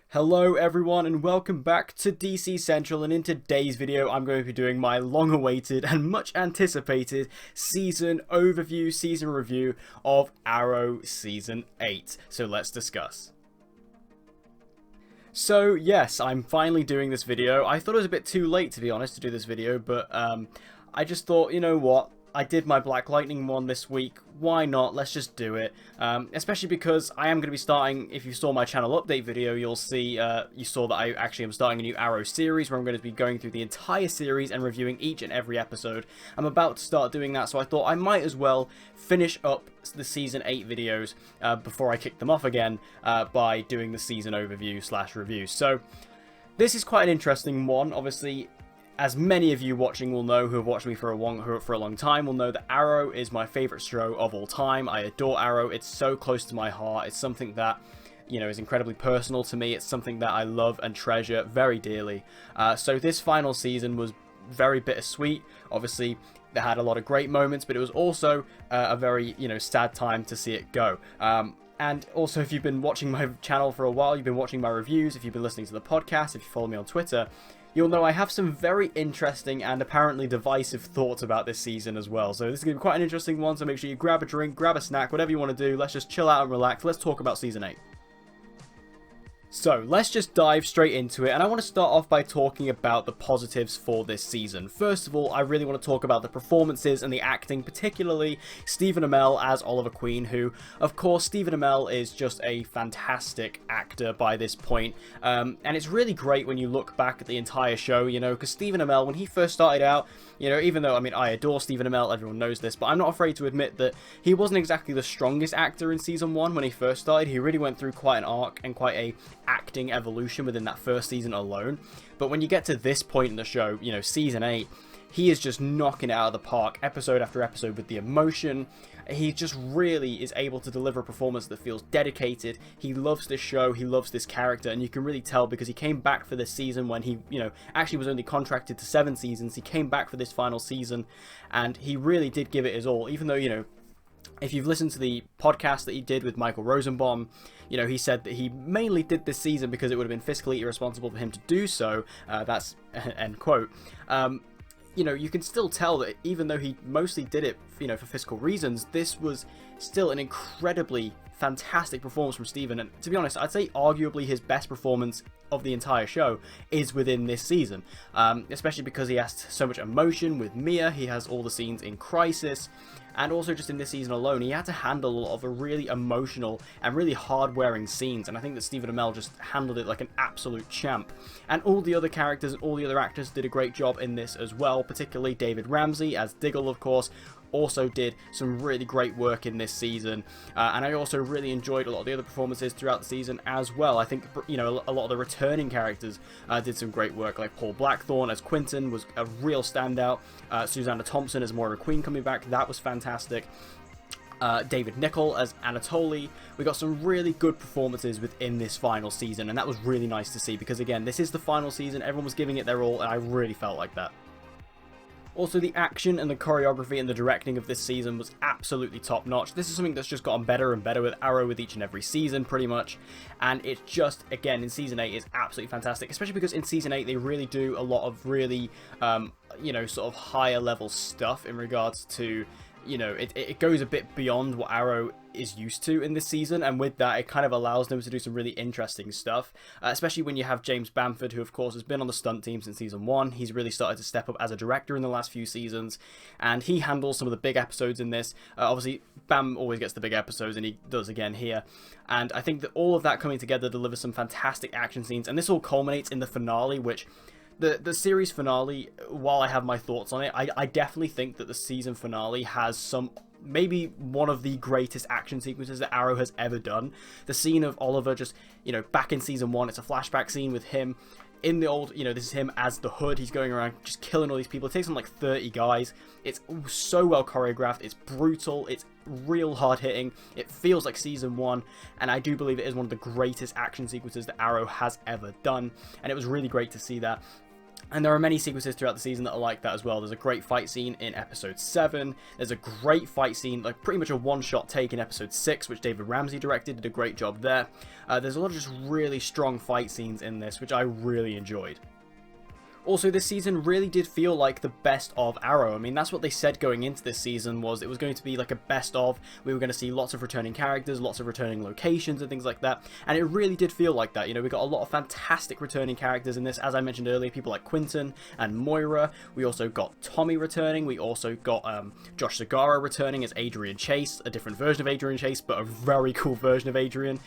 Hello everyone and welcome back to DC Central, and in today's video I'm going to be doing my long-awaited and much anticipated season overview, season review of Arrow Season 8. So let's discuss. So yes, I'm finally doing this video. I thought it was a bit too late, to be honest, to do this video, but I just thought, you know what? I did my Black Lightning one this week, why not, let's just do it, especially because I am going to be starting, if you saw my channel update video, you'll see, you saw that I actually am starting a new Arrow series, where I'm going to be going through the entire series and reviewing each and every episode. I'm about to start doing that, so I thought I might as well finish up the Season 8 videos before I kick them off again by doing the season overview / review. So, this is quite an interesting one, obviously. As many of you watching will know, who have watched me for a long time, will know that Arrow is my favourite show of all time. I adore Arrow. It's so close to my heart. It's something that, you know, is incredibly personal to me. It's something that I love and treasure very dearly. So this final season was very bittersweet. Obviously, they had a lot of great moments, but it was also a very, you know, sad time to see it go. And also, if you've been watching my channel for a while, you've been watching my reviews, if you've been listening to the podcast, if you follow me on Twitter, you'll know I have some very interesting and apparently divisive thoughts about this season as well. So this is going to be quite an interesting one, so make sure you grab a drink, grab a snack, whatever you want to do. Let's just chill out and relax. Let's talk about Season 8. So, let's just dive straight into it, and I want to start off by talking about the positives for this season. First of all, I really want to talk about the performances and the acting, particularly Stephen Amell as Oliver Queen, who, of course, Stephen Amell is just a fantastic actor by this point, and it's really great when you look back at the entire show, you know, because Stephen Amell, when he first started out, you know, even though, I mean, I adore Stephen Amell, everyone knows this, but I'm not afraid to admit that he wasn't exactly the strongest actor in Season 1 when he first started. He really went through quite an arc and quite a acting evolution within that first season alone. But when you get to this point in the show, you know, Season 8, he is just knocking it out of the park episode after episode with the emotion. He just really is able to deliver a performance that feels dedicated. He loves this show, he loves this character, and you can really tell because he came back for this season when he, you know, actually was only contracted to 7 seasons. He came back for this final season, and he really did give it his all, even though, you know, if you've listened to the podcast that he did with Michael Rosenbaum, you know, he said that he mainly did this season because it would have been fiscally irresponsible for him to do so. That's end quote. You know, you can still tell that even though he mostly did it, you know, for fiscal reasons, this was still an incredibly fantastic performance from Stephen. And to be honest, I'd say arguably his best performance of the entire show is within this season, especially because he has so much emotion with Mia. He has all the scenes in Crisis, and also just in this season alone, he had to handle a lot of really emotional and really hard-wearing scenes, and I think that Stephen Amell just handled it like an absolute champ. And all the other characters and all the other actors did a great job in this as well, particularly David Ramsey as Diggle, of course, also did some really great work in this season, and I also really enjoyed a lot of the other performances throughout the season as well. I think, you know, a lot of the returning characters did some great work, like Paul Blackthorne as Quentin was a real standout. Susanna Thompson as Moira Queen coming back, that was fantastic. David Nichol as Anatoly. We got some really good performances within this final season, and that was really nice to see because, again, this is the final season, everyone was giving it their all, and I really felt like that. Also, the action and the choreography and the directing of this season was absolutely top-notch. This is something that's just gotten better and better with Arrow with each and every season, pretty much. And it's just, again, in Season 8, is absolutely fantastic. Especially because in Season 8, they really do a lot of really, you know, sort of higher-level stuff in regards to, you know, it goes a bit beyond what Arrow is used to in this season, and with that it kind of allows them to do some really interesting stuff, especially when you have James Bamford, who of course has been on the stunt team since Season 1. He's really started to step up as a director in the last few seasons, and he handles some of the big episodes in this. Obviously Bam always gets the big episodes, and he does again here, and I think that all of that coming together delivers some fantastic action scenes, and this all culminates in the finale, which the series finale, while I have my thoughts on it, I definitely think that the season finale has some, maybe one of the greatest action sequences that Arrow has ever done. The scene of Oliver just, you know, back in Season 1, it's a flashback scene with him in the old, you know, this is him as the Hood. He's going around just killing all these people. It takes him like 30 guys. It's so well choreographed. It's brutal. It's real hard hitting. It feels like Season 1, and I do believe it is one of the greatest action sequences that Arrow has ever done, and it was really great to see that. And there are many sequences throughout the season that are like that as well. There's a great fight scene in episode 7. There's a great fight scene, like pretty much a one-shot take in episode 6, which David Ramsey directed, did a great job there. There's a lot of just really strong fight scenes in this, which I really enjoyed. Also, this season really did feel like the best of Arrow. I mean, that's what they said going into this season, was it was going to be like a best of. We were going to see lots of returning characters, lots of returning locations and things like that. And it really did feel like that. You know, we got a lot of fantastic returning characters in this. As I mentioned earlier, people like Quinton and Moira. We also got Tommy returning. We also got Josh Segarra returning as Adrian Chase, a different version of Adrian Chase, but a very cool version of Adrian.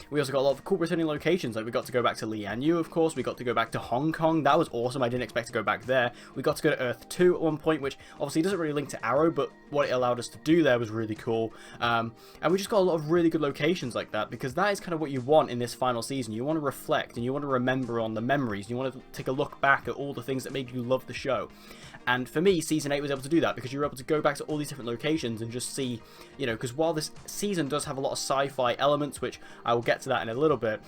We also got a lot of cool returning locations. Like, we got to go back to Lian Yu, of course. We got to go back to Hong Kong. That was awesome. I didn't expect to go back there. We got to go to Earth 2 at one point, which obviously doesn't really link to Arrow, but what it allowed us to do there was really cool. And we just got a lot of really good locations like that, because that is kind of what you want in this final season. You want to reflect and you want to remember on the memories. You want to take a look back at all the things that made you love the show. And for me, Season 8 was able to do that, because you were able to go back to all these different locations and just see, you know, because while this season does have a lot of sci-fi elements, which I will get to that in a little bit,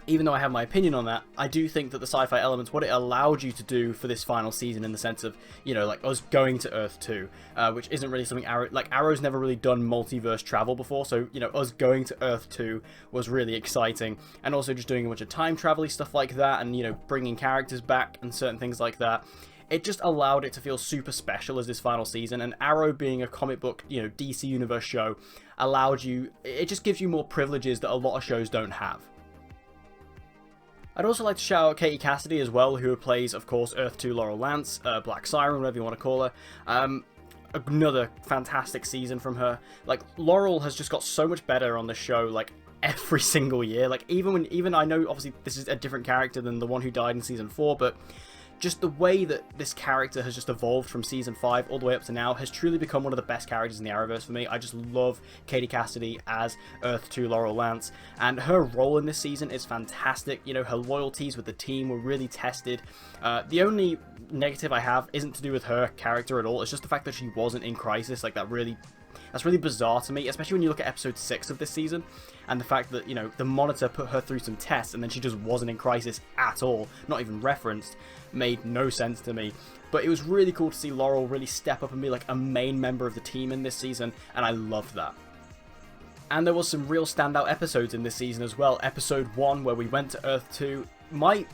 even though I have my opinion on that, I do think that the sci-fi elements, what it allowed you to do for this final season, in the sense of, you know, like us going to Earth 2, which isn't really something Arrow's never really done multiverse travel before, so, you know, us going to Earth 2 was really exciting, and also just doing a bunch of time travel-y stuff like that, and, you know, bringing characters back and certain things like that. It just allowed it to feel super special as this final season, and Arrow being a comic book, you know, DC Universe show, allowed you, it just gives you more privileges that a lot of shows don't have. I'd also like to shout out Katie Cassidy as well, who plays, of course, Earth 2 Laurel Lance, Black Siren, whatever you want to call her. Another fantastic season from her. Like, Laurel has just got so much better on the show, like, every single year. Like, even I know, obviously, this is a different character than the one who died in Season 4, but just the way that this character has just evolved from Season 5 all the way up to now has truly become one of the best characters in the Arrowverse for me. I just love Katie Cassidy as Earth 2 Laurel Lance, and her role in this season is fantastic. You know, her loyalties with the team were really tested. The only negative I have isn't to do with her character at all. It's just the fact that she wasn't in Crisis. Like, that's really bizarre to me, especially when you look at episode 6 of this season, and the fact that, you know, the Monitor put her through some tests and then she just wasn't in Crisis at all, not even referenced, made no sense to me. But it was really cool to see Laurel really step up and be like a main member of the team in this season, and I loved that. And there was some real standout episodes in this season as well. Episode 1, where we went to Earth 2, might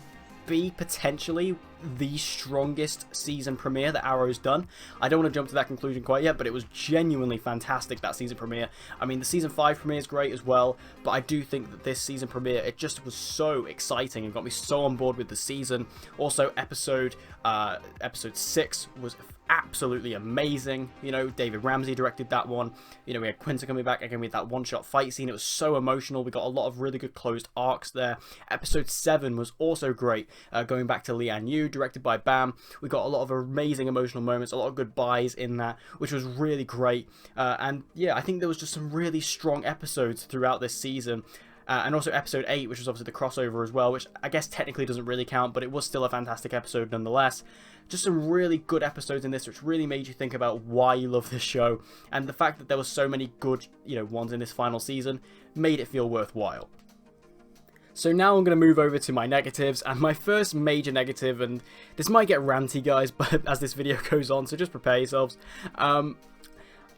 be potentially the strongest season premiere that Arrow's done. I don't want to jump to that conclusion quite yet, but it was genuinely fantastic, that season premiere. I mean, the season 5 premiere is great as well, but I do think that this season premiere, it just was so exciting and got me so on board with the season. Also, episode 6 was absolutely amazing. You know, David Ramsey directed that one. You know, we had Quinton coming back again with that one-shot fight scene. It was so emotional. We got a lot of really good closed arcs there. Episode 7 was also great, going back to Lian Yu, directed by Bam. We got a lot of amazing emotional moments, a lot of goodbyes in that, which was really great. And yeah, I think there was just some really strong episodes throughout this season. And also episode 8, which was obviously the crossover as well, which I guess technically doesn't really count, but it was still a fantastic episode nonetheless. Just some really good episodes in this, which really made you think about why you love this show, and the fact that there were so many good, you know, ones in this final season made it feel worthwhile. So now I'm going to move over to my negatives, and my first major negative, and this might get ranty, guys, but as this video goes on, so just prepare yourselves.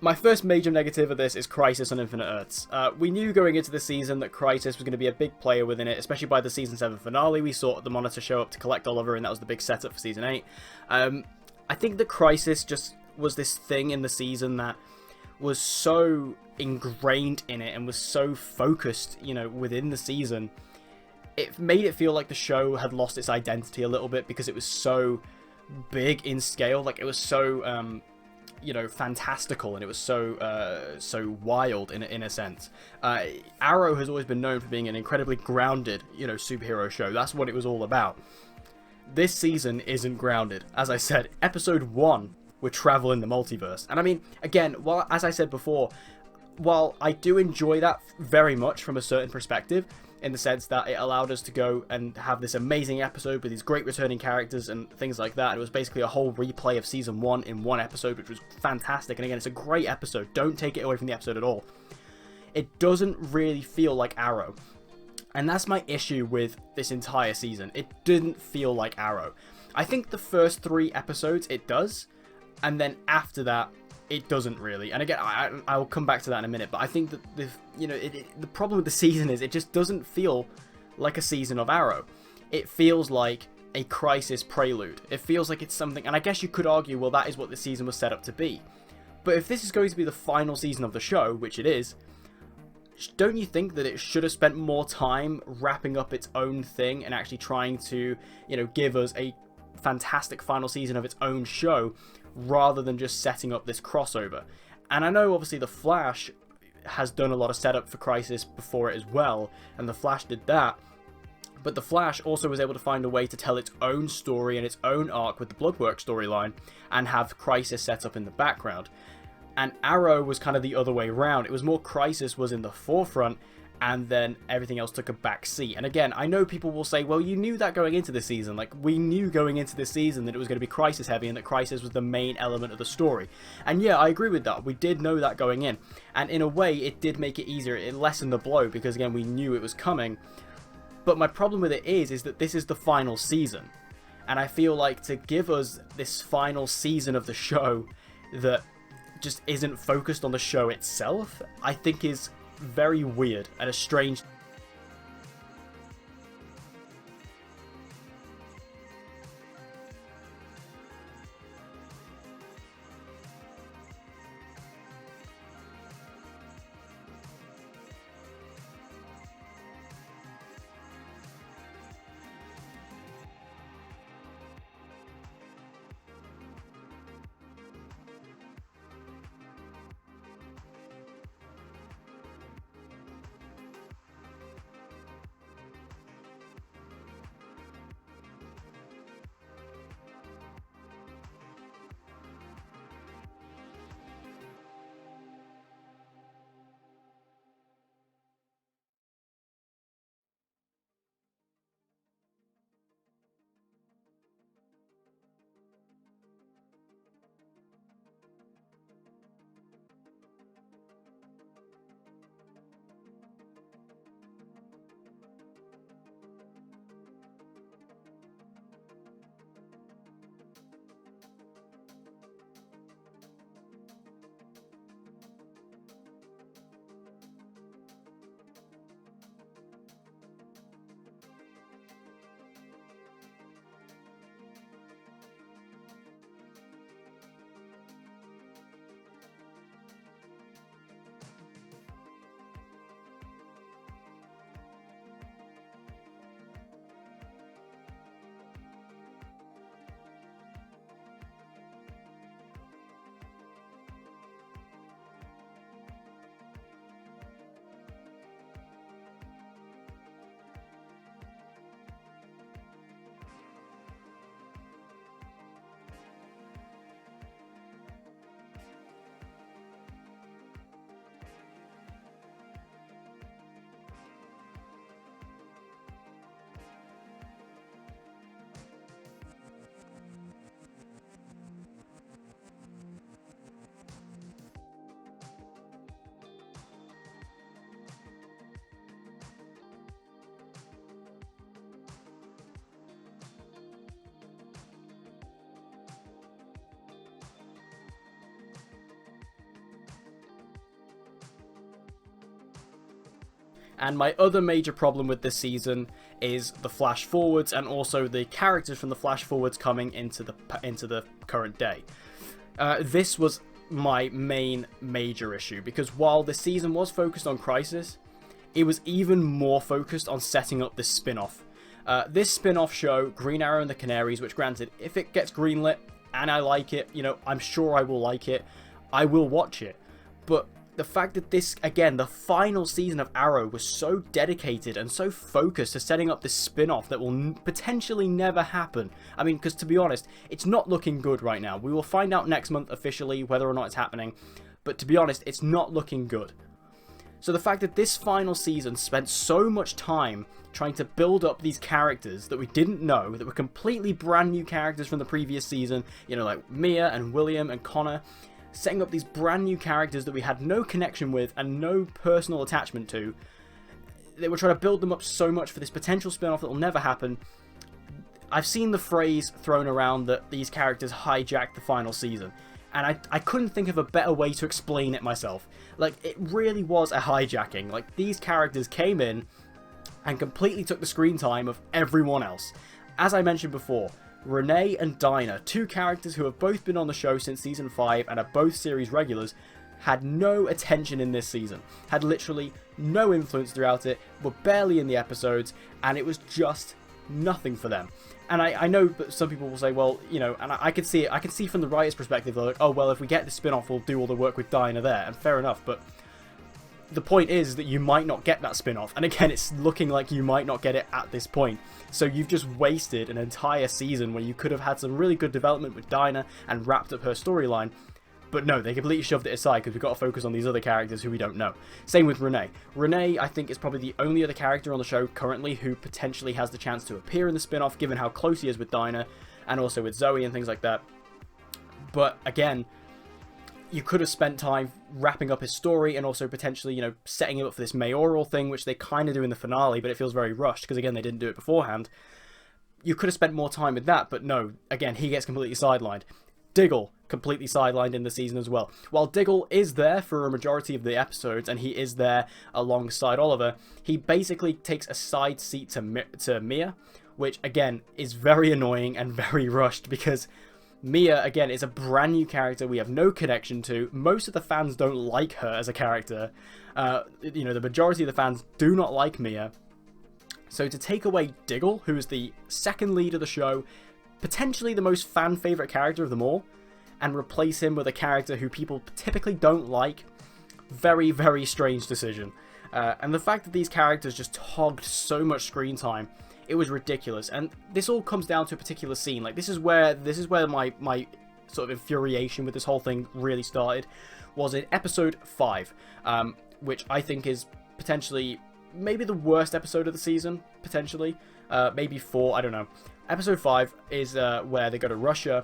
My first major negative of this is Crisis on Infinite Earths. We knew going into the season that Crisis was going to be a big player within it, especially by the Season 7 finale. We saw the Monitor show up to collect Oliver, and that was the big setup for Season 8. I think the Crisis just was this thing in the season that was so ingrained in it and was so focused, you know, within the season. It made it feel like the show had lost its identity a little bit, because it was so big in scale. Like, it was so you know, fantastical, and it was so wild in a sense. Arrow has always been known for being an incredibly grounded, you know, superhero show. That's what it was all about. This season isn't grounded. As I said, episode 1, we're traveling the multiverse. And I mean, again, while, as I said before, while I do enjoy that very much from a certain perspective, in the sense that it allowed us to go and have this amazing episode with these great returning characters and things like that. It was basically a whole replay of Season 1 in one episode, which was fantastic. And again, it's a great episode. Don't take it away from the episode at all. It doesn't really feel like Arrow. And that's my issue with this entire season. It didn't feel like Arrow. I think the first 3 episodes it does, and then after that it doesn't really. And again, I'll come back to that in a minute, but I think that the problem with the season is it just doesn't feel like a season of Arrow. It feels like a Crisis prelude. It feels like it's something, and I guess you could argue, well, that is what the season was set up to be. But if this is going to be the final season of the show, which it is, don't you think that it should have spent more time wrapping up its own thing and actually trying to, give us a fantastic final season of its own show, rather than just setting up this crossover? And I know obviously The Flash has done a lot of setup for Crisis before it as well, and The Flash did that, but The Flash also was able to find a way to tell its own story and its own arc with the Bloodwork storyline and have Crisis set up in the background. And Arrow was kind of the other way around. It was more Crisis was in the forefront, and then everything else took a back seat. And again, I know people will say, well, you knew that going into the season. Like, we knew going into the season that it was going to be Crisis heavy and that Crisis was the main element of the story. And yeah, I agree with that. We did know that going in. And in a way, it did make it easier. It lessened the blow because, again, we knew it was coming. But my problem with it is that this is the final season. And I feel like to give us this final season of the show that just isn't focused on the show itself, I think is very weird and a strange. And my other major problem with this season is the flash forwards and also the characters from the flash forwards coming into the current day. This was my main major issue, because while the season was focused on Crisis, it was even more focused on setting up this spin-off. This spin-off show, Green Arrow and the Canaries, which granted, if it gets greenlit and I like it, I'm sure I will like it, I will watch it. But the fact that this, again, the final season of Arrow was so dedicated and so focused to setting up this spin-off that will potentially never happen. I mean, because to be honest, it's not looking good right now. We will find out next month officially whether or not it's happening, but to be honest, it's not looking good. So the fact that this final season spent so much time trying to build up these characters that we didn't know, that were completely brand new characters from the previous season, like Mia and William and Connor, setting up these brand new characters that we had no connection with and no personal attachment to. They were trying to build them up so much for this potential spin-off that will never happen. I've seen the phrase thrown around that these characters hijacked the final season, and I couldn't think of a better way to explain it myself. Like, it really was a hijacking. Like, these characters came in and completely took the screen time of everyone else. As I mentioned before, Renee and Dinah, two characters who have both been on the show since season 5 and are both series regulars, had no attention in this season, had literally no influence throughout it, were barely in the episodes, and it was just nothing for them. And I know that some people will say, well, you know, and I can see it, I can see from the writer's perspective, they're like, oh, well, if we get the spin-off, we'll do all the work with Dinah there, and fair enough, but the point is that you might not get that spin-off, and again, it's looking like you might not get it at this point. So you've just wasted an entire season where you could have had some really good development with Dinah and wrapped up her storyline. But no, they completely shoved it aside because we've got to focus on these other characters who we don't know. Same with Renee. Renee, I think, is probably the only other character on the show currently who potentially has the chance to appear in the spin-off, given how close he is with Dinah, and also with Zoe and things like that. But again, you could have spent time wrapping up his story and also potentially, you know, setting him up for this mayoral thing, which they kind of do in the finale, but it feels very rushed because, again, they didn't do it beforehand. You could have spent more time with that, but no, again, he gets completely sidelined. Diggle, completely sidelined in the season as well. While Diggle is there for a majority of the episodes, and he is there alongside Oliver, he basically takes a side seat to Mia, which, again, is very annoying and very rushed because Mia, again, is a brand new character we have no connection to. Most of the fans don't like her as a character. You know, the majority of the fans do not like Mia. So to take away Diggle, who is the second lead of the show, potentially the most fan-favourite character of them all, and replace him with a character who people typically don't like, very, very strange decision. And the fact that these characters just hogged so much screen time, it was ridiculous. And this all comes down to a particular scene. Like, this is where my sort of infuriation with this whole thing really started, was in episode 5, which I think is potentially maybe the worst episode of the season, potentially. Maybe 4, I don't know. Episode 5 is where they go to Russia,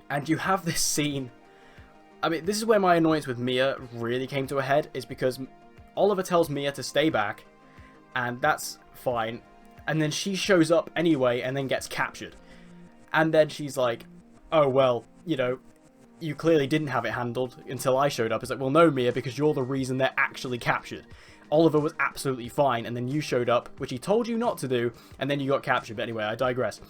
and you have this scene. I mean, this is where my annoyance with Mia really came to a head, is because Oliver tells Mia to stay back, and that's fine, and then she shows up anyway and then gets captured. And then she's like, oh, well, you know, you clearly didn't have it handled until I showed up. It's like, well, no, Mia, because you're the reason they're actually captured. Oliver was absolutely fine, and then you showed up, which he told you not to do, and then you got captured. But anyway, I digress.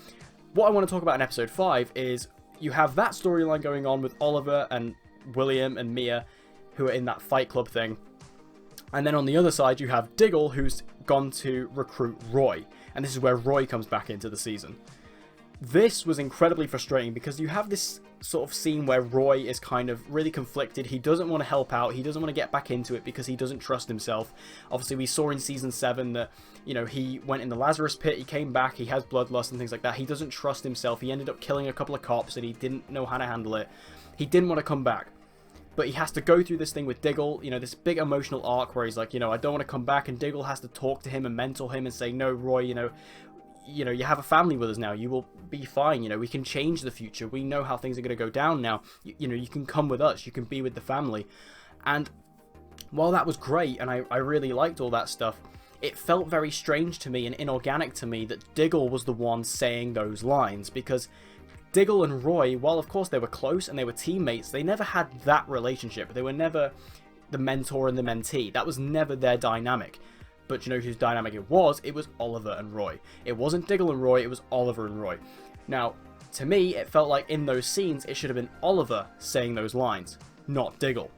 What I want to talk about in episode 5 is you have that storyline going on with Oliver and William and Mia, who are in that fight club thing. And then on the other side, you have Diggle, who's gone to recruit Roy. And this is where Roy comes back into the season. This was incredibly frustrating because you have this sort of scene where Roy is kind of really conflicted. He doesn't want to help out. He doesn't want to get back into it because he doesn't trust himself. Obviously, we saw in season 7 that, you know, he went in the Lazarus pit. He came back. He has bloodlust and things like that. He doesn't trust himself. He ended up killing a couple of cops and he didn't know how to handle it. He didn't want to come back. But he has to go through this thing with Diggle, you know, this big emotional arc where he's like, you know, I don't want to come back, and Diggle has to talk to him and mentor him and say, no, Roy, you know, you have a family with us now. You will be fine. You know, we can change the future. We know how things are going to go down now. You know, you can come with us. You can be with the family. And while that was great, and I really liked all that stuff, it felt very strange to me and inorganic to me that Diggle was the one saying those lines, because Diggle and Roy, while of course they were close and they were teammates, they never had that relationship. They were never the mentor and the mentee. That was never their dynamic. But you know whose dynamic it was? It was Oliver and Roy. It wasn't Diggle and Roy, it was Oliver and Roy. Now, to me, it felt like in those scenes, it should have been Oliver saying those lines, not Diggle.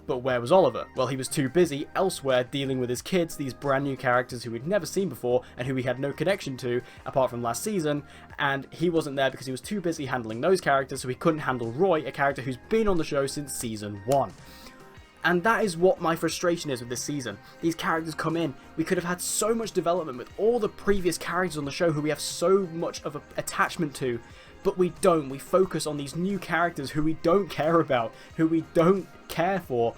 But where was Oliver? Well, he was too busy elsewhere dealing with his kids, these brand new characters who we'd never seen before and who we had no connection to apart from last season, and he wasn't there because he was too busy handling those characters, so he couldn't handle Roy, a character who's been on the show since season 1. And that is what my frustration is with this season. These characters come in, we could have had so much development with all the previous characters on the show who we have so much of an attachment to, but we don't. We focus on these new characters who we don't care about, who we don't care for,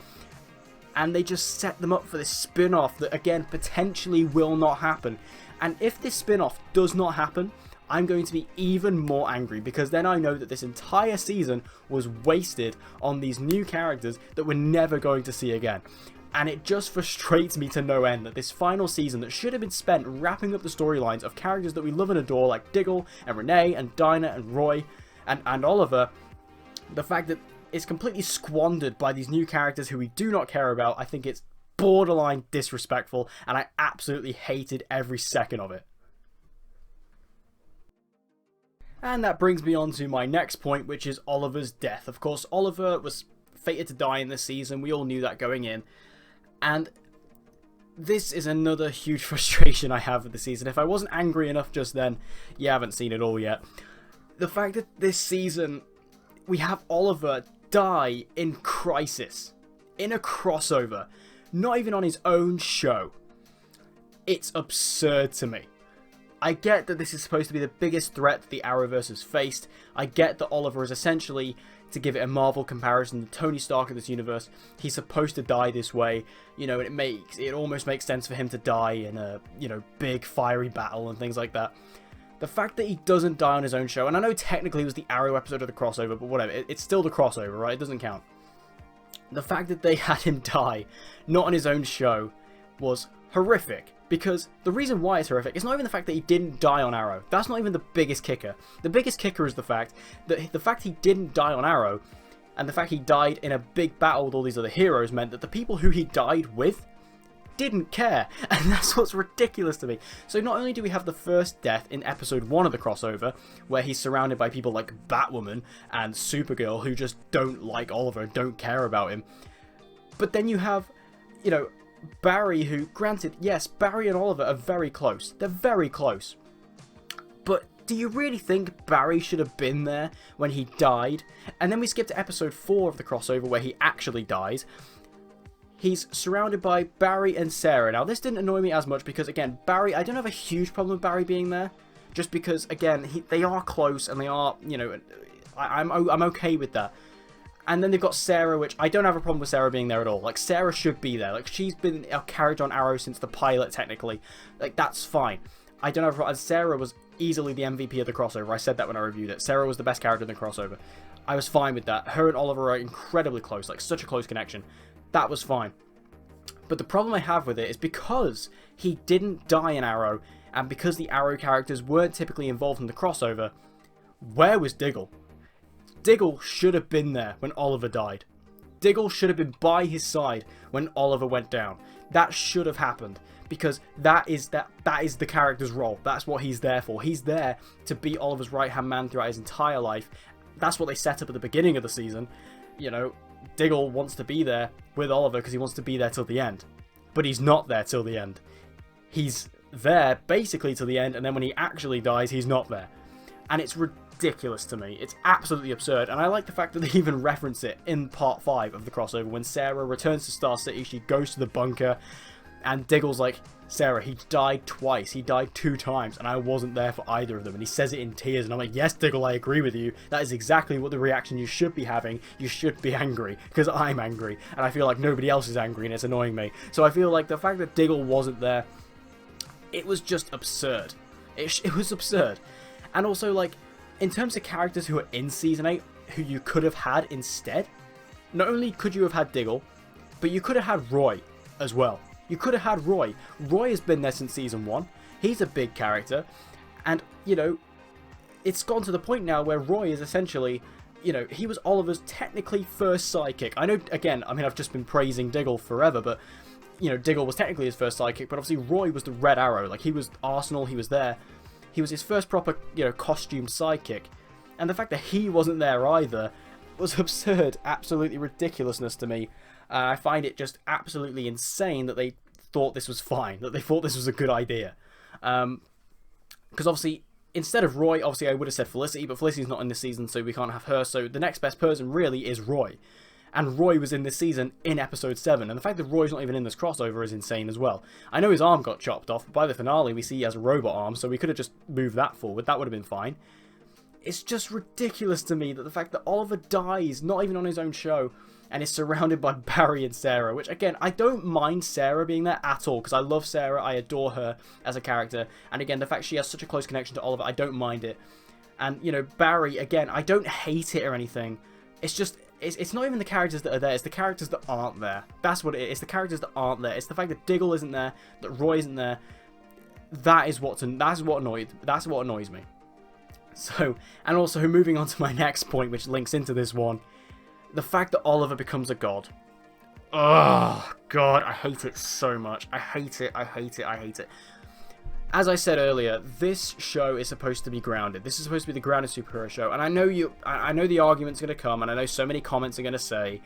and they just set them up for this spin-off that, again, potentially will not happen. And if this spin-off does not happen, I'm going to be even more angry, because then I know that this entire season was wasted on these new characters that we're never going to see again. And it just frustrates me to no end that this final season that should have been spent wrapping up the storylines of characters that we love and adore like Diggle and Renee and Dinah and Roy and Oliver, the fact that it's completely squandered by these new characters who we do not care about, I think it's borderline disrespectful, and I absolutely hated every second of it. And that brings me on to my next point, which is Oliver's death. Of course, Oliver was fated to die in this season. We all knew that going in. And this is another huge frustration I have with the season. If I wasn't angry enough just then, you haven't seen it all yet. The fact that this season we have Oliver die in Crisis, in a crossover, not even on his own show. It's absurd to me. I get that this is supposed to be the biggest threat that the Arrowverse has faced. I get that Oliver is essentially, to give it a Marvel comparison, to Tony Stark of this universe. He's supposed to die this way, you know, and it almost makes sense for him to die in a, you know, big fiery battle and things like that. The fact that he doesn't die on his own show, and I know technically it was the Arrow episode of the crossover, but whatever, it's still the crossover, right? It doesn't count. The fact that they had him die, not on his own show, was horrific. Because the reason why it's horrific is not even the fact that he didn't die on Arrow. That's not even the biggest kicker. The biggest kicker is the fact that he didn't die on Arrow, and the fact he died in a big battle with all these other heroes, meant that the people who he died with didn't care. And that's what's ridiculous to me. So not only do we have the first death in episode 1 of the crossover, where he's surrounded by people like Batwoman and Supergirl who just don't like Oliver, don't care about him, but then you have, you know, Barry, who, granted, yes, Barry and Oliver are very close. They're very close. But do you really think Barry should have been there when he died? And then we skip to episode 4 of the crossover where he actually dies. He's surrounded by Barry and Sarah. Now, this didn't annoy me as much because, again, Barry, I don't have a huge problem with Barry being there. Just because, again, they are close and they are, you know, I'm okay with that. And then they've got Sarah, which I don't have a problem with Sarah being there at all. Like, Sarah should be there. Like, she's been a character on Arrow since the pilot, technically. Like, that's fine. I don't have a problem. Sarah was easily the MVP of the crossover. I said that when I reviewed it. Sarah was the best character in the crossover. I was fine with that. Her and Oliver are incredibly close. Like, such a close connection. That was fine. But the problem I have with it is because he didn't die in Arrow, and because the Arrow characters weren't typically involved in the crossover, where was Diggle? Diggle should have been there when Oliver died. Diggle should have been by his side when Oliver went down. That should have happened, because that is the character's role. That's what he's there for. He's there to be Oliver's right-hand man throughout his entire life. That's what they set up at the beginning of the season. You know, Diggle wants to be there with Oliver because he wants to be there till the end. But he's not there till the end. He's there basically till the end, and then when he actually dies, he's not there. And it's ridiculous to me. It's absolutely absurd. And I like the fact that they even reference it in part 5 of the crossover. When Sarah returns to Star City, she goes to the bunker, and Diggle's like, Sarah, he died twice. He died 2 times, and I wasn't there for either of them. And he says it in tears, and I'm like, yes, Diggle, I agree with you. That is exactly what the reaction you should be having. You should be angry, because I'm angry, and I feel like nobody else is angry, and it's annoying me. So I feel like the fact that Diggle wasn't there, it was just absurd. It was absurd. And also, like, in terms of characters who are in Season 8, who you could have had instead, not only could you have had Diggle, but you could have had Roy as well. You could have had Roy. Roy has been there since Season 1. He's a big character. And, you know, it's gone to the point now where Roy is essentially, you know, he was Oliver's technically first sidekick. I know, again, I mean, I've just been praising Diggle forever, but, you know, Diggle was technically his first sidekick, but obviously Roy was the Red Arrow. Like, he was Arsenal, he was there. He was his first proper, you know, costume sidekick. And the fact that he wasn't there either was absurd, absolutely ridiculousness to me. I find it just absolutely insane that they thought this was fine, that they thought this was a good idea. Because obviously, instead of Roy, obviously I would have said Felicity, but Felicity's not in this season, so we can't have her. So the next best person really is Roy. And Roy was in this season in episode 7. And the fact that Roy's not even in this crossover is insane as well. I know his arm got chopped off, but by the finale we see he has a robot arm, so we could have just moved that forward. That would have been fine. It's just ridiculous to me that the fact that Oliver dies, not even on his own show, and is surrounded by Barry and Sarah, which, again, I don't mind Sarah being there at all, because I love Sarah, I adore her as a character, and again, the fact she has such a close connection to Oliver, I don't mind it. And, you know, Barry, again, I don't hate it or anything. It's just, it's not even the characters that are there, it's the characters that aren't there. That's what it is. It's the characters that aren't there. It's the fact that Diggle isn't there, that Roy isn't there. That's what annoys me. So, and also moving on to my next point, which links into this one, the fact that Oliver becomes a god. Oh god, I hate it so much. I hate it. As I said earlier, this show is supposed to be grounded. This is supposed to be the grounded superhero show, and I know the argument's going to come, and I know so many comments are going to say,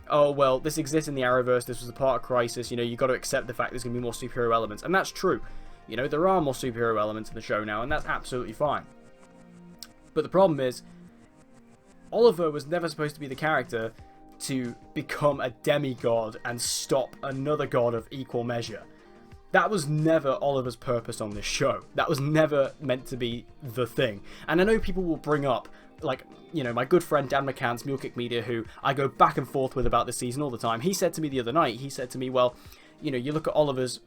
oh, well, this exists in the Arrowverse, this was a part of Crisis, you know, you've got to accept the fact there's going to be more superhero elements, and that's true. You know, there are more superhero elements in the show now, and that's absolutely fine. But the problem is, Oliver was never supposed to be the character to become a demigod and stop another god of equal measure. That was never Oliver's purpose on this show. That was never meant to be the thing. And I know people will bring up, like, you know, my good friend Dan McCann's Mule Kick Media, who I go back and forth with about this season all the time. He said to me the other night, he said to me, well, you know, you look at Oliver's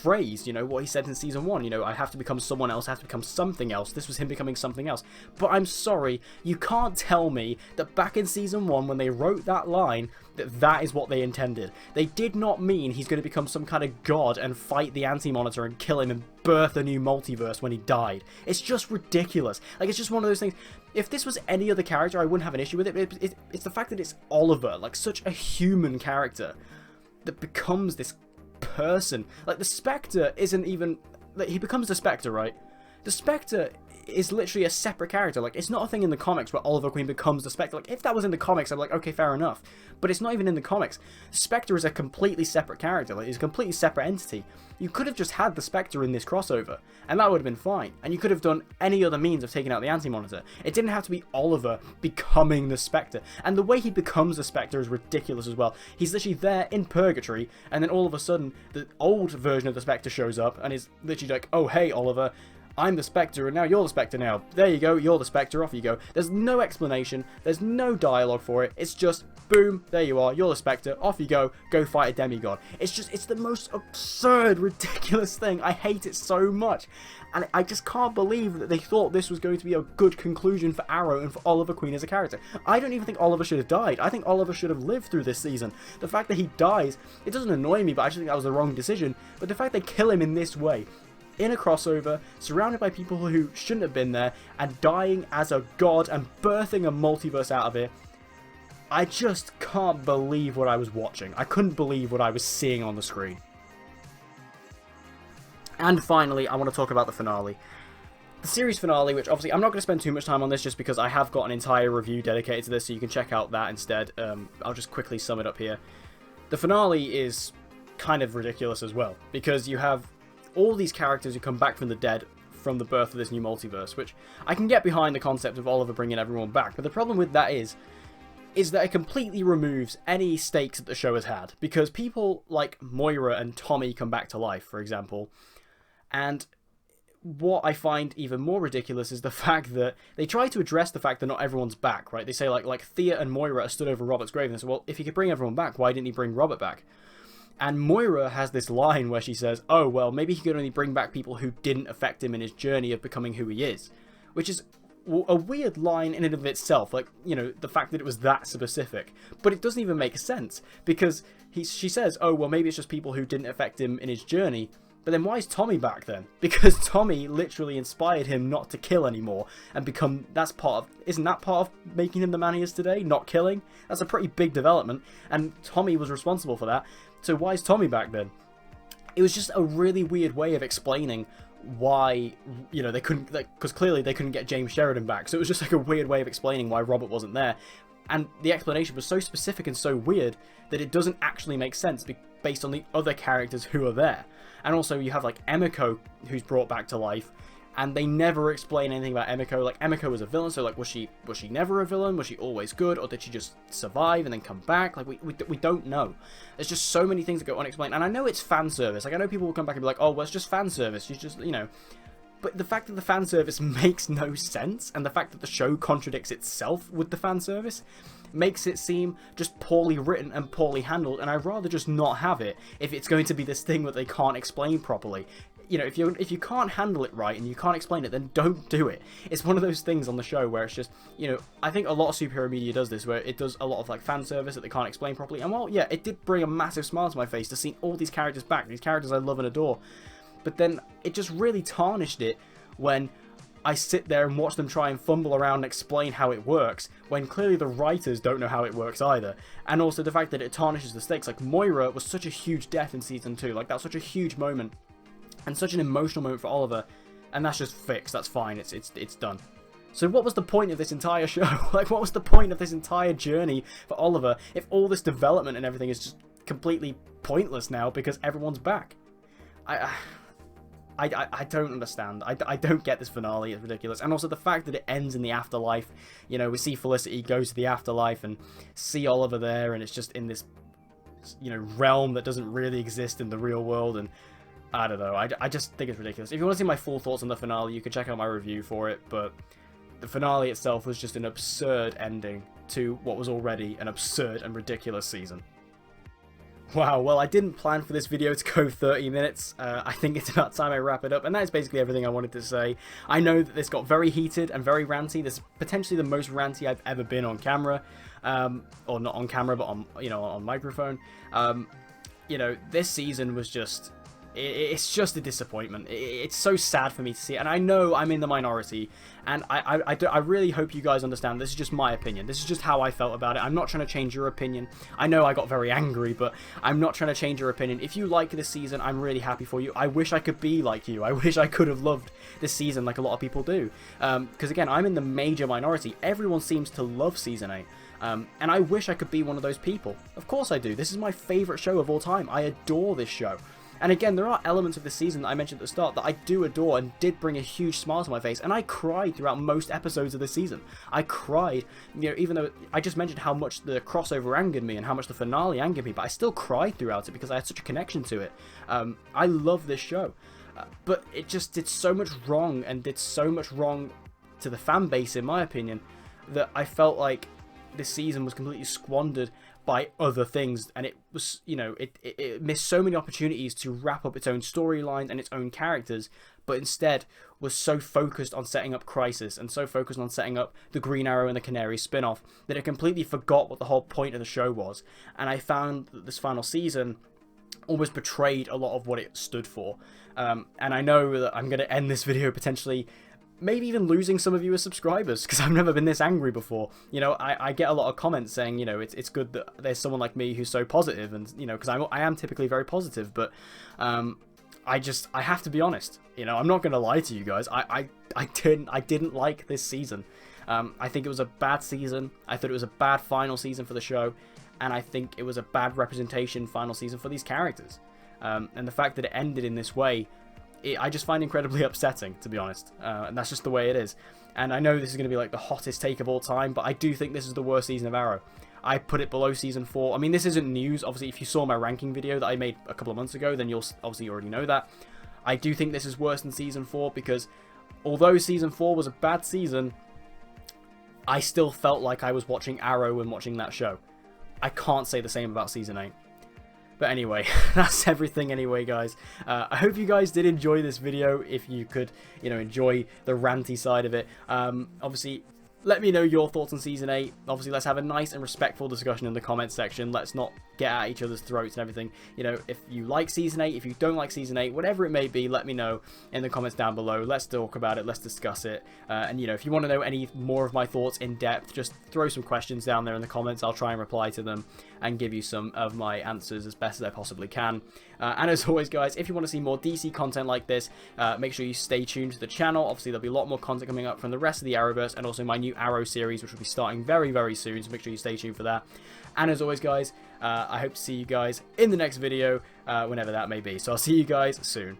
phrase, you know, what he said in season 1, you know, I have to become someone else, I have to become something else. This was him becoming something else. But I'm sorry, you can't tell me that back in season 1, when they wrote that line, that is what they intended. They did not mean he's going to become some kind of god and fight the Anti-Monitor and kill him and birth a new multiverse when he died. It's just ridiculous. Like, it's just one of those things. If this was any other character, I wouldn't have an issue with it. It's the fact that it's Oliver, like such a human character, that becomes this person. Like, the Spectre isn't even, like, he becomes the Spectre, right? The Spectre is literally a separate character. Like, it's not a thing in the comics where Oliver Queen becomes the Spectre. Like, if that was in the comics, I'm like, okay, fair enough. But it's not even in the comics. Spectre is a completely separate character. Like, he's a completely separate entity. You could have just had the Spectre in this crossover, and that would have been fine. And you could have done any other means of taking out the Anti-Monitor. It didn't have to be Oliver becoming the Spectre. And the way he becomes the Spectre is ridiculous as well. He's literally there in purgatory, and then all of a sudden, the old version of the Spectre shows up, and is literally like, oh, hey, Oliver, I'm the Spectre, and now you're the Spectre now. There you go, you're the Spectre, off you go. There's no explanation, there's no dialogue for it, it's just, boom, there you are, you're the Spectre, off you go fight a demigod. It's the most absurd, ridiculous thing. I hate it so much. And I just can't believe that they thought this was going to be a good conclusion for Arrow and for Oliver Queen as a character. I don't even think Oliver should have died. I think Oliver should have lived through this season. The fact that he dies, it doesn't annoy me, but I just think that was the wrong decision. But the fact they kill him in this way, in a crossover, surrounded by people who shouldn't have been there, and dying as a god and birthing a multiverse out of it, I just can't believe what I was watching. I couldn't believe what I was seeing on the screen. And finally, I want to talk about the finale. The series finale, which obviously I'm not going to spend too much time on this just because I have got an entire review dedicated to this, so you can check out that instead. I'll just quickly sum it up here. The finale is kind of ridiculous as well, because you have all these characters who come back from the dead from the birth of this new multiverse, which I can get behind the concept of Oliver bringing everyone back, but the problem with that is that it completely removes any stakes that the show has had, because people like Moira and Tommy come back to life, for example, and what I find even more ridiculous is the fact that they try to address the fact that not everyone's back, right? They say like Thea and Moira are stood over Robert's grave, and they say, well, if he could bring everyone back, why didn't he bring Robert back? And Moira has this line where she says, oh, well, maybe he could only bring back people who didn't affect him in his journey of becoming who he is. Which is a weird line in and of itself, like, you know, the fact that it was that specific. But it doesn't even make sense, because she says, oh, well, maybe it's just people who didn't affect him in his journey. But then why is Tommy back then? Because Tommy literally inspired him not to kill anymore and become, isn't that part of making him the man he is today? Not killing? That's a pretty big development, and Tommy was responsible for that. So why is Tommy back then? It was just a really weird way of explaining why, you know, they couldn't, because clearly they couldn't get James Sheridan back. So it was just like a weird way of explaining why Robert wasn't there. And the explanation was so specific and so weird that it doesn't actually make sense based on the other characters who are there. And also you have like Emiko, who's brought back to life, and they never explain anything about Emiko. Like, Emiko was a villain, so like, was she never a villain? Was she always good, or did she just survive and then come back? Like, we don't know. There's just so many things that go unexplained, and I know it's fan service. Like, I know people will come back and be like, oh, well, it's just fan service. She's just, you know. But the fact that the fan service makes no sense, and the fact that the show contradicts itself with the fan service, makes it seem just poorly written and poorly handled, and I'd rather just not have it if it's going to be this thing that they can't explain properly. you know, if you can't handle it right and you can't explain it, then don't do it. It's one of those things on the show where it's just, you know, I think a lot of superhero media does this, where it does a lot of like fan service that they can't explain properly. And well, yeah, it did bring a massive smile to my face to see all these characters back, these characters I love and adore. But then it just really tarnished it when I sit there and watch them try and fumble around and explain how it works, when clearly the writers don't know how it works either. And also the fact that it tarnishes the stakes. Like, Moira was such a huge death in Season 2. Like, that was such a huge moment. And such an emotional moment for Oliver. And that's just fixed. That's fine. It's done. So what was the point of this entire show? Like, what was the point of this entire journey for Oliver if all this development and everything is just completely pointless now because everyone's back? I don't understand. I don't get this finale. It's ridiculous. And also the fact that it ends in the afterlife. You know, we see Felicity go to the afterlife and see Oliver there, and it's just in this, you know, realm that doesn't really exist in the real world. And I don't know. I just think it's ridiculous. If you want to see my full thoughts on the finale, you can check out my review for it. But the finale itself was just an absurd ending to what was already an absurd and ridiculous season. Wow, well, I didn't plan for this video to go 30 minutes. I think it's about time I wrap it up, and that is basically everything I wanted to say. I know that this got very heated and very ranty. This is potentially the most ranty I've ever been on camera. Or not on camera, but on, you know, on microphone. You know, this season was just... It's just a disappointment. It's so sad for me to see it, and I know I'm in the minority, and I really hope you guys understand this is just my opinion. This is just how I felt about it. I'm not trying to change your opinion. I know I got very angry, but I'm not trying to change your opinion. If you like this season, I'm really happy for you. I wish I could be like you. I wish I could have loved this season like a lot of people do. Because again, I'm in the major minority. Everyone seems to love Season 8. And I wish I could be one of those people. Of course I do. This is my favourite show of all time. I adore this show. And again, there are elements of this season that I mentioned at the start that I do adore and did bring a huge smile to my face. And I cried throughout most episodes of this season. I cried, you know, even though I just mentioned how much the crossover angered me and how much the finale angered me, but I still cried throughout it because I had such a connection to it. I love this show. But it just did so much wrong and did so much wrong to the fan base, in my opinion, that I felt like this season was completely squandered by other things, and it was, you know, it missed so many opportunities to wrap up its own storyline and its own characters, but instead was so focused on setting up Crisis and so focused on setting up the Green Arrow and the Canary spin-off that it completely forgot what the whole point of the show was. And I found that this final season almost betrayed a lot of what it stood for. And I know that I'm going to end this video potentially maybe even losing some of you as subscribers, because I've never been this angry before. You know, I get a lot of comments saying, you know, it's good that there's someone like me who's so positive, and, you know, because I am typically very positive, but I have to be honest. You know, I'm not going to lie to you guys. I didn't like this season. I think it was a bad season. I thought it was a bad final season for the show, and I think it was a bad representation final season for these characters. And the fact that it ended in this way, I just find incredibly upsetting, to be honest, and that's just the way it is. And I know this is going to be like the hottest take of all time, but I do think this is the worst season of Arrow. I put it below Season 4. I mean, this isn't news. Obviously, if you saw my ranking video that I made a couple of months ago, then you'll obviously already know that. I do think this is worse than Season 4, because although Season 4 was a bad season, I still felt like I was watching Arrow when watching that show. I can't say the same about Season 8. But anyway, that's everything anyway, guys. I hope you guys did enjoy this video, if you could, you know, enjoy the ranty side of it. Obviously, let me know your thoughts on Season 8. Obviously, let's have a nice and respectful discussion in the comments section. Let's not get at each other's throats and everything. You know, if you like Season 8, if you don't like Season 8, whatever it may be, let me know in the comments down below. Let's talk about it. Let's discuss it. And, you know, if you want to know any more of my thoughts in depth, just throw some questions down there in the comments. I'll try and reply to them and give you some of my answers as best as I possibly can. And as always, guys, if you want to see more DC content like this, make sure you stay tuned to the channel. Obviously, there'll be a lot more content coming up from the rest of the Arrowverse, and also my new Arrow series, which will be starting very, very soon, so make sure you stay tuned for that. And as always, guys, I hope to see you guys in the next video, whenever that may be. So I'll see you guys soon.